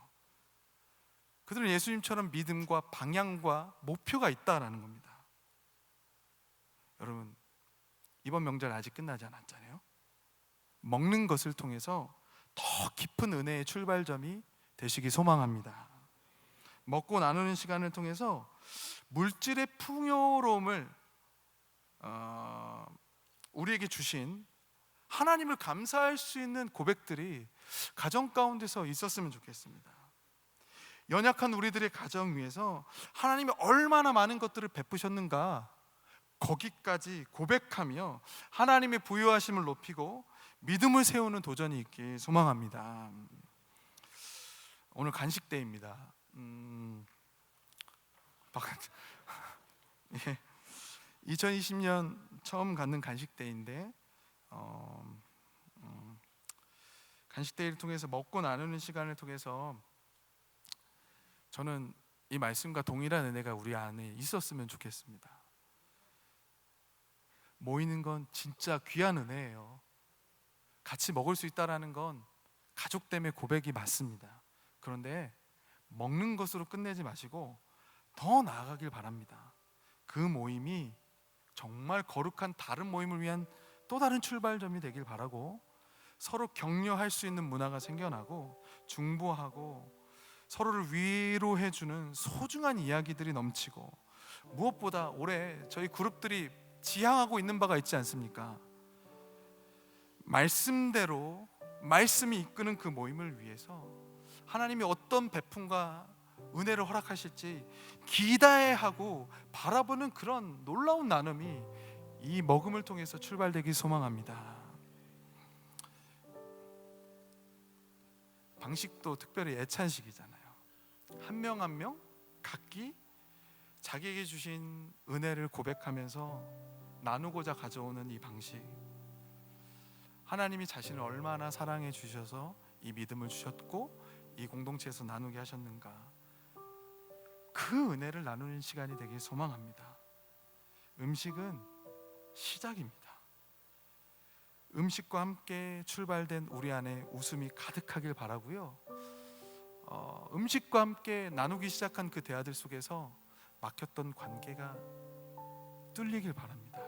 그들은 예수님처럼 믿음과 방향과 목표가 있다라는 겁니다. 여러분, 이번 명절 아직 끝나지 않았잖아요. 먹는 것을 통해서 더 깊은 은혜의 출발점이 되시기 소망합니다. 먹고 나누는 시간을 통해서 물질의 풍요로움을 우리에게 주신 하나님을 감사할 수 있는 고백들이 가정 가운데서 있었으면 좋겠습니다. 연약한 우리들의 가정 위에서 하나님이 얼마나 많은 것들을 베푸셨는가, 거기까지 고백하며 하나님의 부유하심을 높이고 믿음을 세우는 도전이 있길 소망합니다. 오늘 간식데이입니다. 예, 2020년 처음 갖는 간식데이인데 간식데이를 통해서 먹고 나누는 시간을 통해서 저는 이 말씀과 동일한 은혜가 우리 안에 있었으면 좋겠습니다. 모이는 건 진짜 귀한 은혜예요. 같이 먹을 수 있다는 건 가족됨의 고백이 맞습니다. 그런데 먹는 것으로 끝내지 마시고 더 나아가길 바랍니다. 그 모임이 정말 거룩한 다른 모임을 위한 또 다른 출발점이 되길 바라고, 서로 격려할 수 있는 문화가 생겨나고 중보하고 서로를 위로해주는 소중한 이야기들이 넘치고, 무엇보다 올해 저희 그룹들이 지향하고 있는 바가 있지 않습니까? 말씀대로 말씀이 이끄는 그 모임을 위해서 하나님이 어떤 베품과 은혜를 허락하실지 기대하고 바라보는 그런 놀라운 나눔이 이 먹음을 통해서 출발되길 소망합니다. 방식도 특별히 애찬식이잖아요. 한 명 한 명 각기 자기에게 주신 은혜를 고백하면서 나누고자 가져오는 이 방식, 하나님이 자신을 얼마나 사랑해 주셔서 이 믿음을 주셨고 이 공동체에서 나누게 하셨는가, 그 은혜를 나누는 시간이 되길 소망합니다. 음식은 시작입니다. 음식과 함께 출발된 우리 안에 웃음이 가득하길 바라고요. 음식과 함께 나누기 시작한 그 대화들 속에서 막혔던 관계가 뚫리길 바랍니다.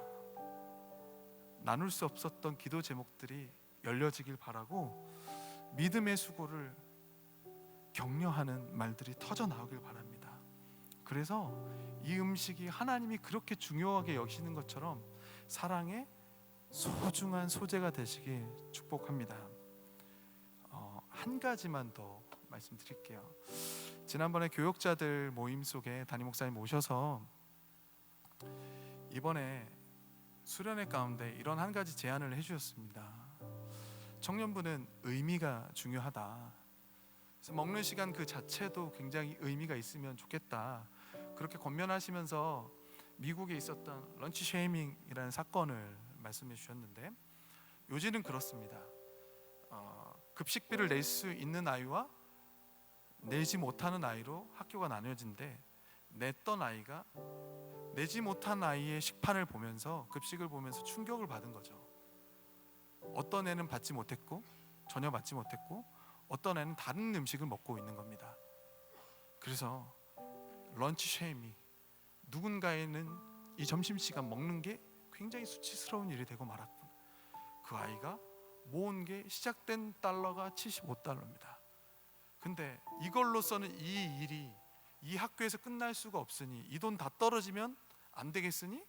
나눌 수 없었던 기도 제목들이 열려지길 바라고, 믿음의 수고를 격려하는 말들이 터져 나오길 바랍니다. 그래서 이 음식이 하나님이 그렇게 중요하게 여기시는 것처럼 사랑의 소중한 소재가 되시길 축복합니다. 한 가지만 더 말씀드릴게요. 지난번에 교역자들 모임 속에 담임 목사님 오셔서 이번에 수련회 가운데 이런 한 가지 제안을 해주셨습니다. 청년부는 의미가 중요하다. 그래서 먹는 시간 그 자체도 굉장히 의미가 있으면 좋겠다. 그렇게 권면하시면서 미국에 있었던 런치 쉐이밍이라는 사건을 말씀해 주셨는데, 요지는 그렇습니다. 급식비를 낼 수 있는 아이와 내지 못하는 아이로 학교가 나뉘어진데, 냈던 아이가 내지 못한 아이의 식판을 보면서, 급식을 보면서 충격을 받은 거죠. 어떤 애는 받지 못했고, 전혀 받지 못했고, 어떤 애는 다른 음식을 먹고 있는 겁니다. 그래서 런치 쉐임이, 누군가에는 이 점심시간 먹는 게 굉장히 수치스러운 일이 되고 말았군. 그 아이가 모은 게 시작된 달러가 75달러입니다. 근데 이걸로서는 이 일이 이 학교에서 끝날 수가 없으니, 이 돈 다 떨어지면 안 되겠으니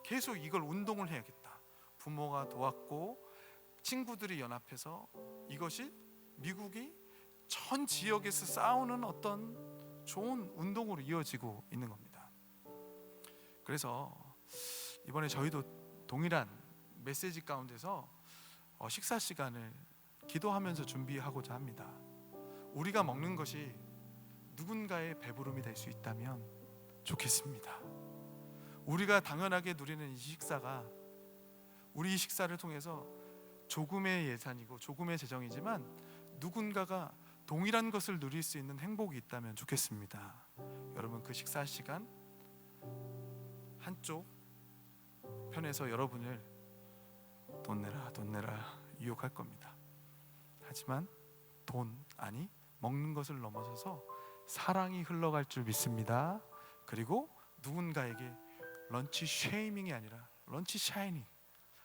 계속 이걸 운동을 해야겠다. 부모가 도왔고 친구들이 연합해서 이것이 미국이 전 지역에서 싸우는 어떤 좋은 운동으로 이어지고 있는 겁니다. 그래서 이번에 저희도 동일한 메시지 가운데서 식사 시간을 기도하면서 준비하고자 합니다. 우리가 먹는 것이 누군가의 배부름이 될 수 있다면 좋겠습니다. 우리가 당연하게 누리는 이 식사가, 우리 이 식사를 통해서 조금의 예산이고 조금의 재정이지만 누군가가 동일한 것을 누릴 수 있는 행복이 있다면 좋겠습니다. 여러분, 그 식사 시간 한쪽 편에서 여러분을 돈 내라 유혹할 겁니다. 하지만 돈, 아니 먹는 것을 넘어서서 사랑이 흘러갈 줄 믿습니다. 그리고 누군가에게 런치 쉐이밍이 아니라 런치 샤이닝,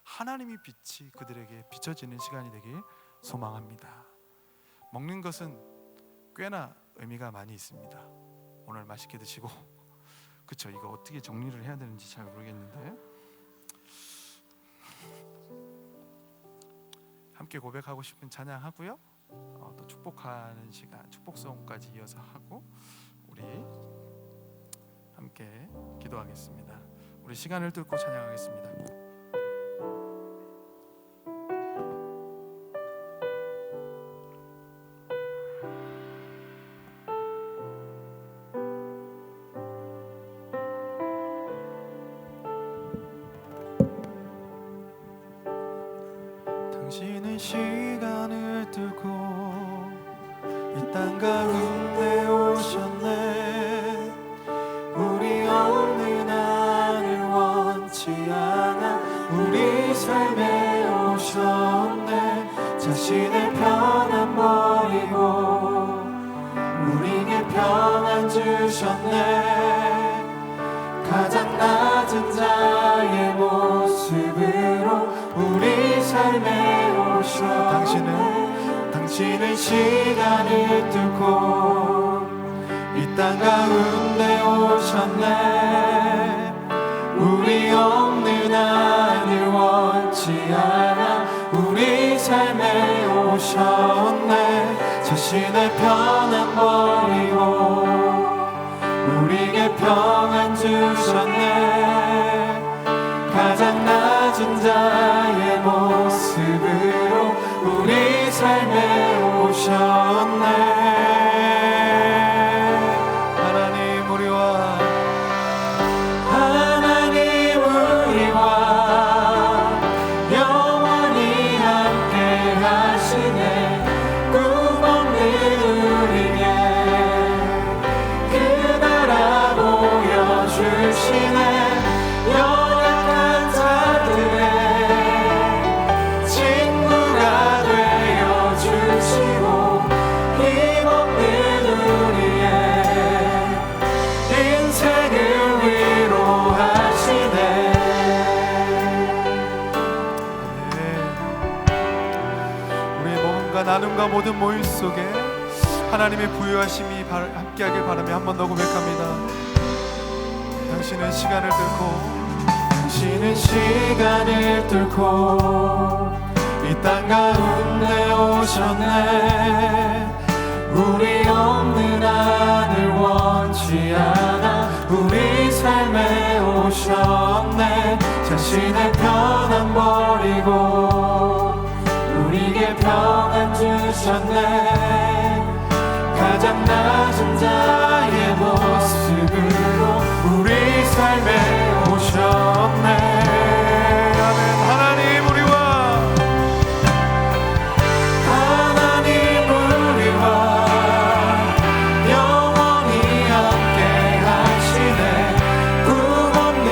하나님의 빛이 그들에게 비춰지는 시간이 되길 소망합니다. 먹는 것은 꽤나 의미가 많이 있습니다. 오늘 맛있게 드시고, 그쵸, 이거 어떻게 정리를 해야 되는지 잘 모르겠는데, 함께 고백하고 싶은 찬양하고요, 또 축복하는 시간, 축복송까지 이어서 하고 우리 함께 기도하겠습니다. 우리 시간을 뚫고 찬양하겠습니다. 당신은 시간을 뚫고 이 땅 가운데 오셨네. 우리 없는 나를 원치 않아 우리 삶에 오셨네. 자신의 편안 버리고 우리에게 평안 주셨네. 가장 낮은 자의 모습으로 우리 삶에 오셔. 당신은 시간을 뚫고 이 땅 가운데 오셨네. 우리 없는 하늘 원치 않아 우리 삶에 오셨네. 자신의 편안 버리고 우리에게 평안 주셨네. 가장 낮은 자의 모습으로 우리 삶에 오셨네. 하나님 우리와 영원히 함께 하시네. 꿈 없는 우리에게 그 나라 보여주시네. 연약한 자들의 친구가 되어주시고 힘없는 우리의 인생을 위로하시네. 우리의 먹음과 나눔과 모든 모임 속에 하나님의 부유하심이 함께하길 바라며 한 번 더 고백합니다. 당신은 시간을 뚫고 이 땅 가운데 오셨네. 우리 없는 하늘 원치 않아 우리 삶에 오셨네. 자신의 편안 버리고 우리에게 평안 주셨네. 가장 낮은 자의 모습으로 우리 삶에 오셨네. 아멘. 하나님 우리와 영원히 함께 하시네. 꿈 없는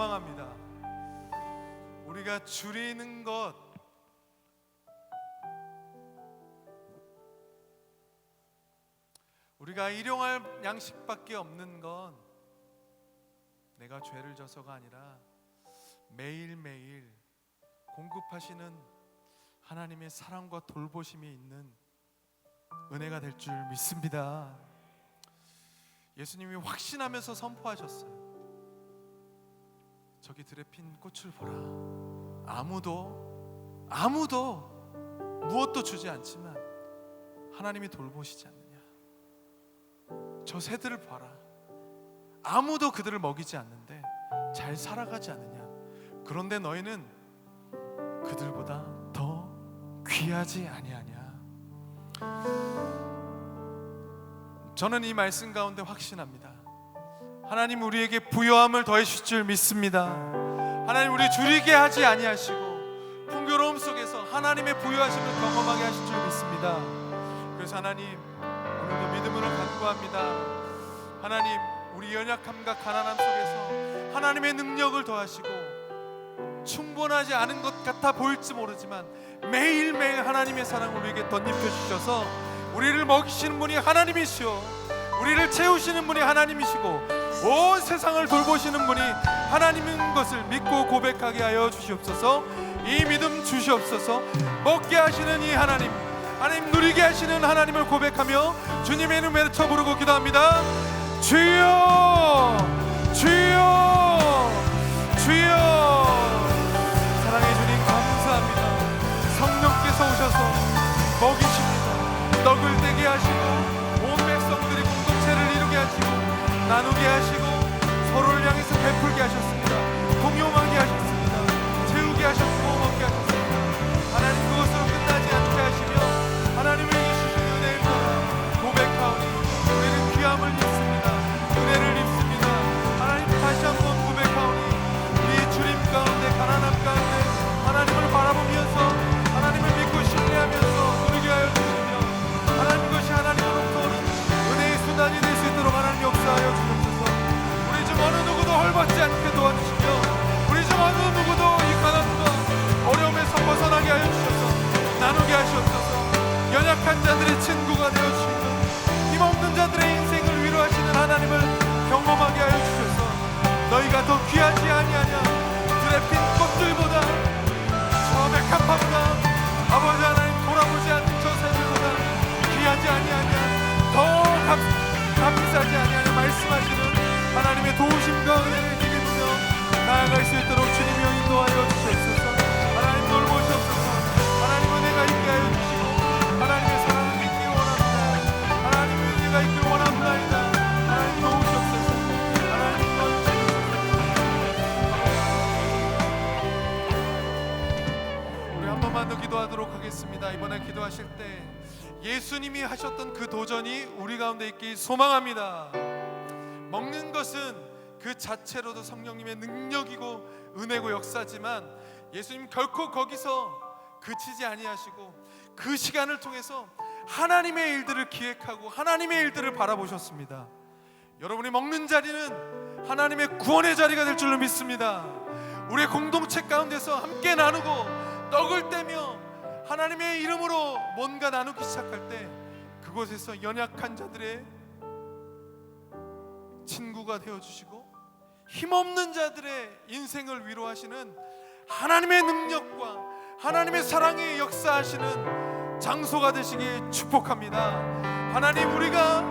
소망합니다. 우리가 줄이는 것, 우리가 일용할 양식밖에 없는 건 내가 죄를 져서가 아니라 매일매일 공급하시는 하나님의 사랑과 돌보심이 있는 은혜가 될 줄 믿습니다. 예수님이 확신하면서 선포하셨어요. 저기 들에 핀 꽃을 보라. 아무도 무엇도 주지 않지만 하나님이 돌보시지 않느냐. 저 새들을 봐라. 아무도 그들을 먹이지 않는데 잘 살아가지 않느냐. 그런데 너희는 그들보다 더 귀하지 아니하냐. 저는 이 말씀 가운데 확신합니다. 하나님 우리에게 부요함을 더해주실 줄 믿습니다. 하나님 우리 줄이게 하지 아니하시고 풍요로움 속에서 하나님의 부요하심을 경험하게 하실 줄 믿습니다. 그래서 하나님 오늘도 믿음으로 간구합니다. 하나님 우리 연약함과 가난함 속에서 하나님의 능력을 더하시고 충분하지 않은 것 같아 보일지 모르지만 매일매일 하나님의 사랑을 우리에게 덧입혀 주셔서 우리를 먹이시는 분이 하나님이시오, 우리를 채우시는 분이 하나님이시고 온 세상을 돌보시는 분이 하나님인 것을 믿고 고백하게 하여 주시옵소서. 이 믿음 주시옵소서. 먹게 하시는 이 하나님, 하나님 누리게 하시는 하나님을 고백하며 주님의 이름 외쳐 부르고 기도합니다. 주여 주여 주여. 사랑해 주님 감사합니다. 성령께서 오셔서 먹이십니다. 떡을 떼게 하시고 온 백성들이 공동체를 이루게 하시고 나누게 하시고 서로를 향해서 베풀게 하셨습니다. 공용하게 하셨습니다. 채우게 하셨고 먹게 하셨습니다. 하나님 그것으로 끝나지 않게 하시며 하나님의 주신 은혜를 따라 고백하오니 우리는 귀함을 입습니다. 은혜를 입습니다. 하나님 다시 한번 고백하오니 우리의 주림 가운데 가난함 가운데 하나님을 바라보면서 하나님을 믿고 신뢰하면서 누리게 하여 주시며 하나님 것이 하나님으로부터 오는 은혜의 수단이 될 수 있도록 하나님 역사하여 주옵소서. 우리 중 어느 누구도 헐벗지 않게 도와주시며 우리 중 어느 누구도 이 가난과 어려움에서 벗어나게 하여 주셔서 나누게 하시옵소서. 연약한 자들의 친구가 되어주시고 힘없는 자들의 인생을 위로하시는 하나님을 경험하게 하여 주셔서 너희가 더 귀하지 아니하냐. 들에 핀 꽃들보다 저 백합화보다 아버지 하나님 돌아보지 않는 저 새들보다 귀하지 아니하냐. 더 값비싸지 아니하냐 말씀하시는 하나님의 도우심과 은혜를 힘입으며 나아갈 수 있도록 주님이여 인도하여 주시옵소서. 하나님 돌보시옵소서. 하나님 은혜가 있게 하여 주시고 하나님의 사랑을 믿기 원합니다. 하나님의 은혜가 있기를 원합니다. 하나님 도우시옵소서. 하나님 도와주시옵소서. 우리 한 번만 더 기도하도록 하겠습니다. 이번에 기도하실 때 예수님이 하셨던 그 도전이 우리 가운데 있길 소망합니다. 먹는 것은 그 자체로도 성령님의 능력이고 은혜고 역사지만 예수님 결코 거기서 그치지 아니하시고 그 시간을 통해서 하나님의 일들을 기획하고 하나님의 일들을 바라보셨습니다. 여러분이 먹는 자리는 하나님의 구원의 자리가 될 줄로 믿습니다. 우리의 공동체 가운데서 함께 나누고 떡을 떼며 하나님의 이름으로 뭔가 나누기 시작할 때 그곳에서 연약한 자들의 친구가 되어주시고 힘없는 자들의 인생을 위로하시는 하나님의 능력과 하나님의 사랑의 역사하시는 장소가 되시길 축복합니다. 하나님 우리가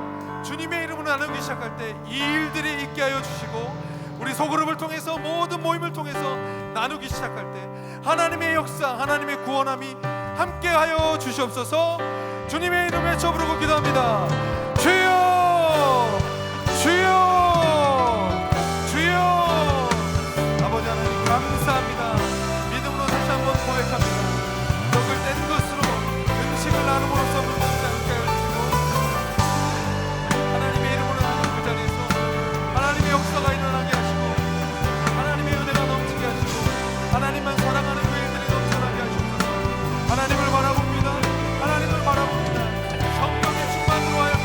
주님의 이름으로 나누기 시작할 때 이 일들이 있게 하여 주시고 우리 소그룹을 통해서 모든 모임을 통해서 나누기 시작할 때 하나님의 역사 하나님의 구원함이 함께하여 주시옵소서. 주님의 이름 외쳐 부르고 기도합니다. 주여 주여 주여. 아버지 하나님 감사합니다. 믿음으로 다시 한번 고백합니다. 떡을 뗀 것으로 음식을 나눔으로써 물들지 않게 해주시고 하나님의 이름으로 나누는 그 자리에서 하나님의 역사가 일어나게 하시고 하나님의 은혜가 넘치게 하시고 하나님만 사랑하는 그 일들이 넘쳐나게 하시옵소서. 하나님을 바라봅니다. 하나님을 바라봅니다. 성령의 충만으로 하여금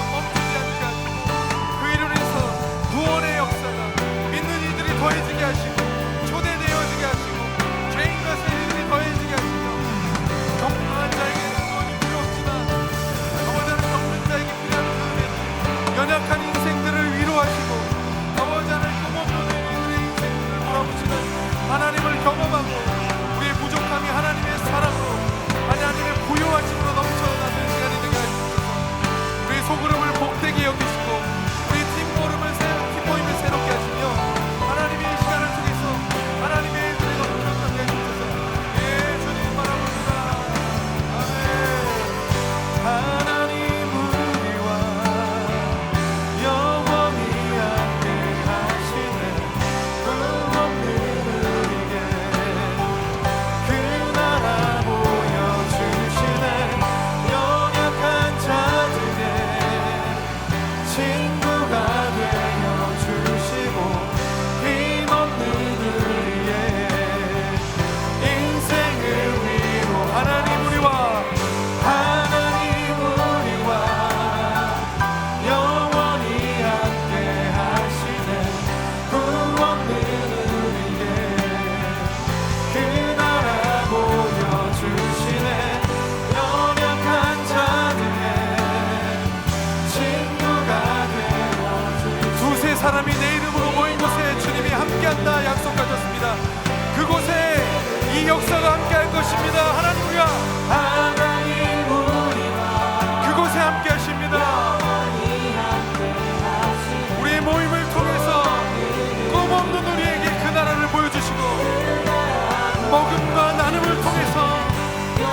먹음과 나눔을 통해서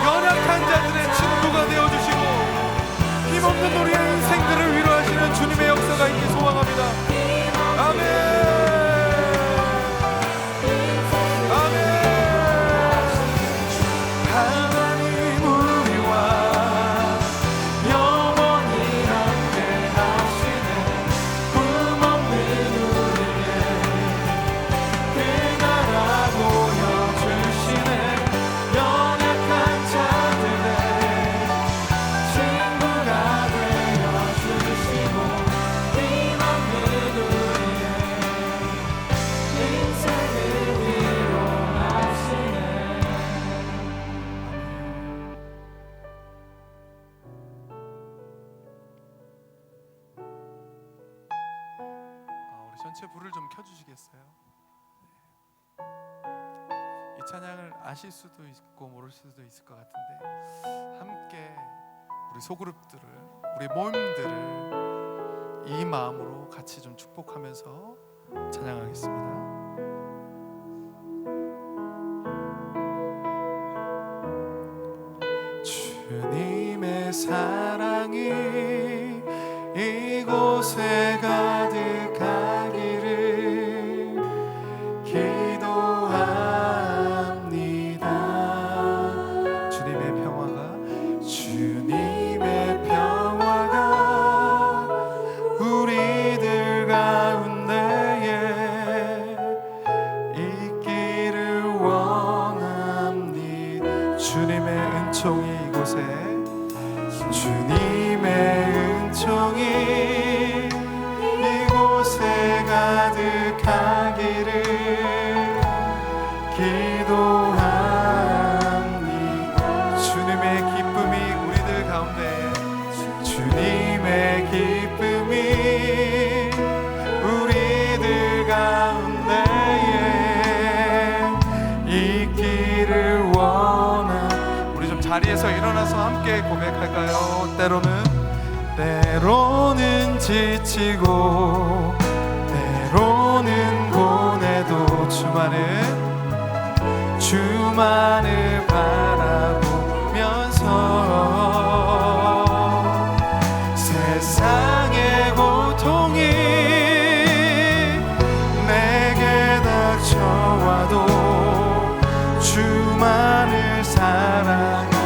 연약한 자들의 친구가 되어주시고 힘없는 우리의 인생들을 위로하시는 주님의 역사가 있기 소망합니다. 아멘. 전체 불을 좀 켜주시겠어요? 이 찬양을 아실 수도 있고 모를 수도 있을 것 같은데 함께 우리 소그룹들을, 우리 모임들을 이 마음으로 같이 좀 축복하면서 찬양하겠습니다. 주님의 사랑이 이곳에 가득하기를 기도합니다. 주님의 평화가 우리들 가운데에 있기를 원합니다. 주님의 은총이 이곳에, 주님의 은총이 이곳에 가득하기를 기도합니다. 주님의 기쁨이 우리들 가운데, 주님의 기쁨이 우리들 가운데에 있기를 원합니다. 우리 좀 자리에서 일어나서 함께 고백할까요? 때로는 지치고 때로는 고뇌도 주만을 바라보면서 세상의 고통이 내게 닥쳐와도 주만을 사랑하니라.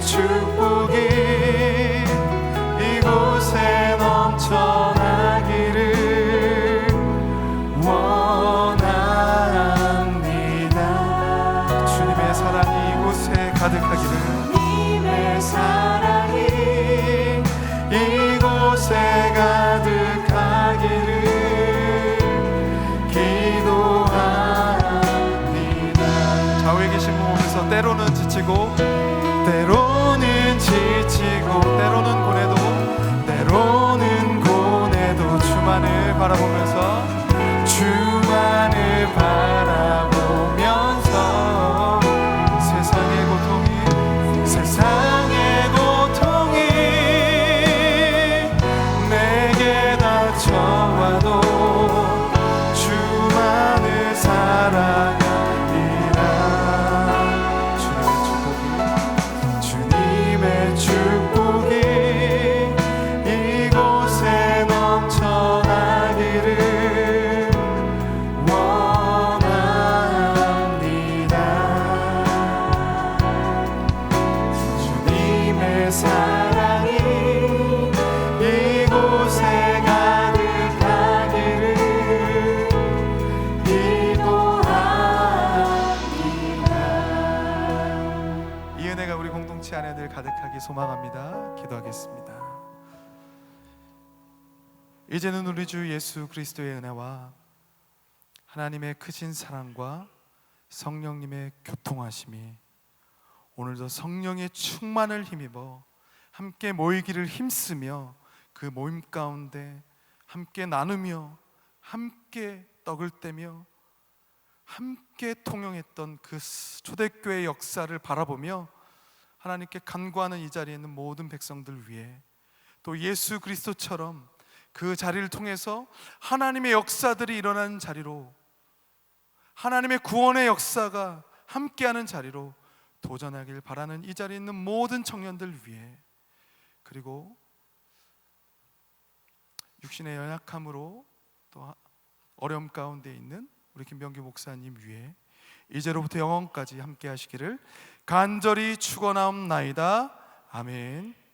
축복이 이곳에 넘쳐나기를 원합니다. 주님의 사랑이 이곳에 가득하기를, 주님의 사랑이 이곳에 가득하기를 기도합니다. 좌우에 계신 몸에서 때로는 지치고 때로는 고뇌도 주만을 바라보면서 세상의 고통이 내게 닥쳐와도 주만을 사랑하리라. 주님의 축복이 이곳에 넘쳐나기를 원합니다. 주님의 사랑이 이곳에 가득하기를 기도합니다. 이 은혜가 우리 공동체 안에 늘 가득하기 소망합니다. 기도하겠습니다. 이제는 우리 주 예수 그리스도의 은혜와 하나님의 크신 사랑과 성령님의 교통하심이 오늘도 성령의 충만을 힘입어 함께 모이기를 힘쓰며 그 모임 가운데 함께 나누며 함께 떡을 떼며 함께 통용했던 그 초대교회의 역사를 바라보며 하나님께 간구하는 이 자리에 있는 모든 백성들 위해 또 예수 그리스도처럼 그 자리를 통해서 하나님의 역사들이 일어나는 자리로, 하나님의 구원의 역사가 함께하는 자리로 도전하길 바라는 이 자리에 있는 모든 청년들 위해, 그리고 육신의 연약함으로 또 어려움 가운데 있는 우리 김병규 목사님 위해 이제로부터 영원까지 함께 하시기를 간절히 축원하옵나이다. 아멘.